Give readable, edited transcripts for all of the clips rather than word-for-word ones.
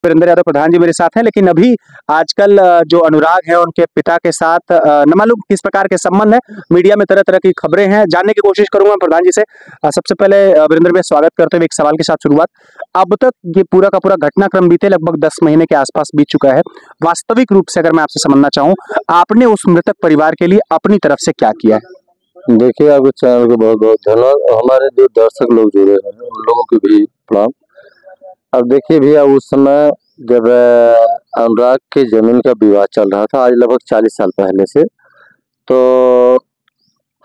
वीरेंद्र यादव प्रधान जी मेरे साथ हैं, लेकिन अभी आजकल जो अनुराग है उनके पिता के साथ न मालूम किस प्रकार के संबंध है। मीडिया में तरह तरह की खबरें हैं, जानने की कोशिश करूंगा प्रधान जी से। सबसे पहले वीरेंद्र में स्वागत करते हुए एक सवाल के साथ शुरुआत। अब तक ये पूरा का पूरा घटनाक्रम बीते लगभग 10 महीने के आसपास बीत चुका है। वास्तविक रूप से अगर मैं आपसे समझना चाहूँ, आपने उस मृतक परिवार के लिए अपनी तरफ से क्या किया है? देखिए, आपके चैनल को बहुत बहुत धन्यवाद और हमारे जो दर्शक लोग जुड़े हैं उन लोगों को भी प्रणाम। अब देखिए भैया, उस समय जब अनुराग के जमीन का विवाद चल रहा था, आज लगभग 40 साल पहले से, तो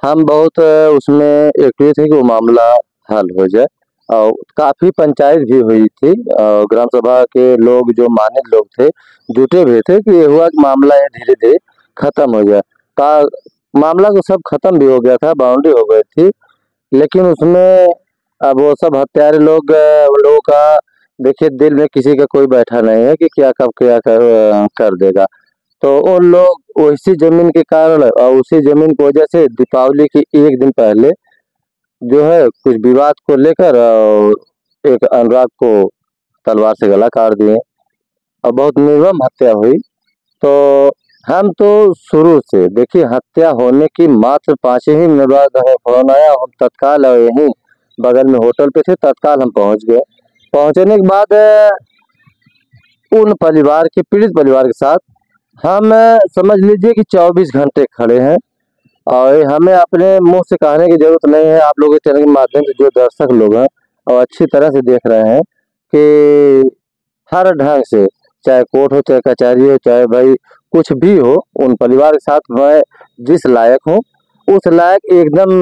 हम बहुत उसमें एक्टिव थे कि वो मामला हल हो जाए और काफ़ी पंचायत भी हुई थी। ग्राम सभा के लोग, जो मान्य लोग थे, जुटे हुए थे कि ये हुआ कि मामला ये धीरे धीरे खत्म हो जाए। मामला तो सब खत्म भी हो गया था, बाउंड्री हो गई थी, लेकिन उसमें अब वो सब हत्यारे लोग, उन लोगों का देखिए दिल में किसी का कोई बैठा नहीं है कि क्या कब क्या कर देगा। तो उन लोग उसी जमीन के कारण और उसी जमीन की वजह से दीपावली की एक दिन पहले जो है कुछ विवाद को लेकर एक अनुराग को तलवार से गला काट दिए और बहुत निर्मम हत्या हुई। तो हम तो शुरू से देखिए, हत्या होने की मात्र 5 ही मिनट बाद हमें फोन आया। हम तत्काल यहीं बगल में होटल पे थे, तत्काल हम पहुंच गए। पहुंचने के बाद उन परिवार के, पीड़ित परिवार के साथ हम समझ लीजिए कि 24 घंटे खड़े हैं और हमें अपने मुंह से कहने की जरूरत नहीं है। आप लोगों के चैनल के माध्यम से जो दर्शक लोग हैं और अच्छी तरह से देख रहे हैं कि हर ढंग से, चाहे कोर्ट हो, चाहे कचहरी हो, चाहे भाई कुछ भी हो, उन परिवार के साथ मैं जिस लायक हूँ उस लायक एकदम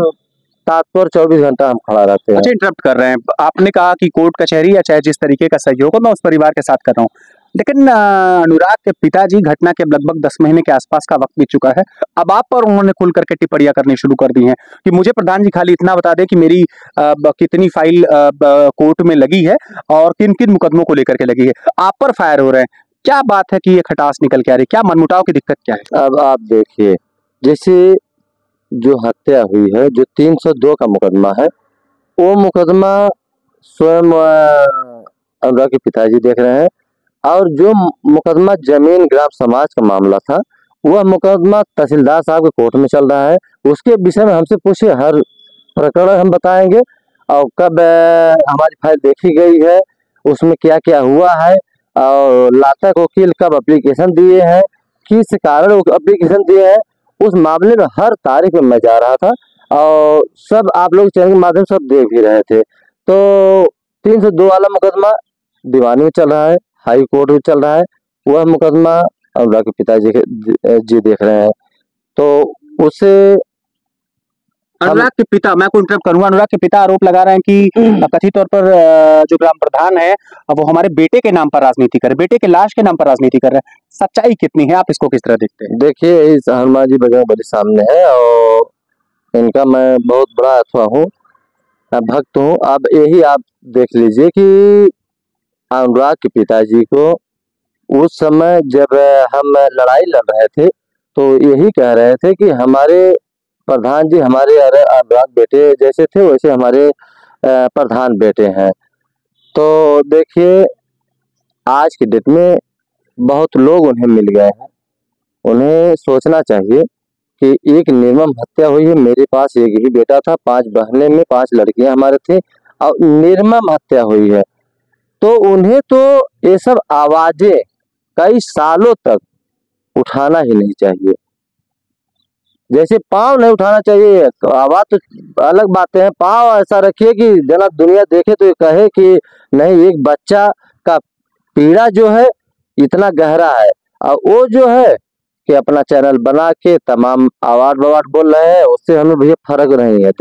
तात्पर 24 घंटा हम खड़ा रहते हैं। अच्छा, इंटरप्ट कर रहे हैं। आपने कहा कि कोर्ट कचहरी या चाहे जिस तरीके का सहयोग हो, मैं उस परिवार के साथ कर रहा हूँ, लेकिन अनुराग के पिताजी, घटना के लगभग 10 महीने के आसपास का वक्त बीत चुका है। अब आप पर उन्होंने खुल करके टिप्पणियां करनी शुरू कर दी हैं कि मुझे प्रधान जी खाली इतना बता दें कि मेरी कितनी फाइल कोर्ट में लगी है और किन किन मुकदमों को लेकर के लगी है। आप पर फायर हो रहे हैं, क्या बात है कि ये खटास निकल के आ रही, क्या मनमुटाव की दिक्कत क्या है? अब आप देखिए, जैसे जो हत्या हुई है, जो 302 का मुकदमा है, वो मुकदमा स्वयं अनुराग के पिताजी देख रहे हैं और जो मुकदमा जमीन ग्राम समाज का मामला था, वह मुकदमा तहसीलदार साहब के कोर्ट में चल रहा है। उसके विषय में हमसे पूछिए, हर प्रकरण हम बताएंगे और कब हमारी फाइल देखी गई है, उसमें क्या क्या हुआ है और लातक वकील कब एप्लीकेशन दिए हैं, किस कारण वो एप्लीकेशन दिए हैं, उस मामले में हर तारीख में मैं जा रहा था और सब आप लोग चैनल के माध्यम से सब देख भी रहे थे। तो 302 वाला मुकदमा दीवानी में चल रहा है, हाई कोर्ट में चल रहा है, वह मुकदमा अनुराग के पिताजी जी देख रहे हैं। तो उसे अनुराग के पिता, मैं आपको इंटरप्ट करूंगा, अनुराग के पिता आरोप लगा रहे हैं कि कथित तौर पर जो ग्राम प्रधान है वो हमारे बेटे के नाम पर राजनीति कर रहे, बेटे के लाश के नाम पर राजनीति कर रहे हैं। सच्चाई कितनी है, आप इसको किस तरह देखते हैं? देखिए, इस हनुमान जी बजरंग बली सामने है और इनका मैं बहुत बड़ा अथवा हूँ, भक्त हूँ। अब यही आप देख लीजिए कि अनुराग के पिताजी को उस समय जब हम लड़ाई लड़ रहे थे तो यही कह रहे थे कि हमारे प्रधान जी हमारे अनुराग बेटे जैसे थे, वैसे हमारे प्रधान बेटे हैं। तो देखिए, आज की डेट में बहुत लोग उन्हें मिल गए हैं। उन्हें सोचना चाहिए कि एक निर्मम हत्या हुई है। मेरे पास एक ही बेटा था, 5 बहनें में 5 लड़कियां हमारे थे और निर्मम हत्या हुई है। तो उन्हें तो ये सब आवाजें कई सालों तक उठाना ही नहीं चाहिए। जैसे पाँव नहीं उठाना चाहिए, आवाज तो अलग बातें हैं, पाँव ऐसा रखिए कि जना दुनिया देखे तो ये कहे कि नहीं, एक बच्चा का पीड़ा जो है इतना गहरा है। और वो जो है कि अपना चैनल बना के तमाम अवार्ड बोल रहे हैं, उससे हमें भैया फर्क नहीं है।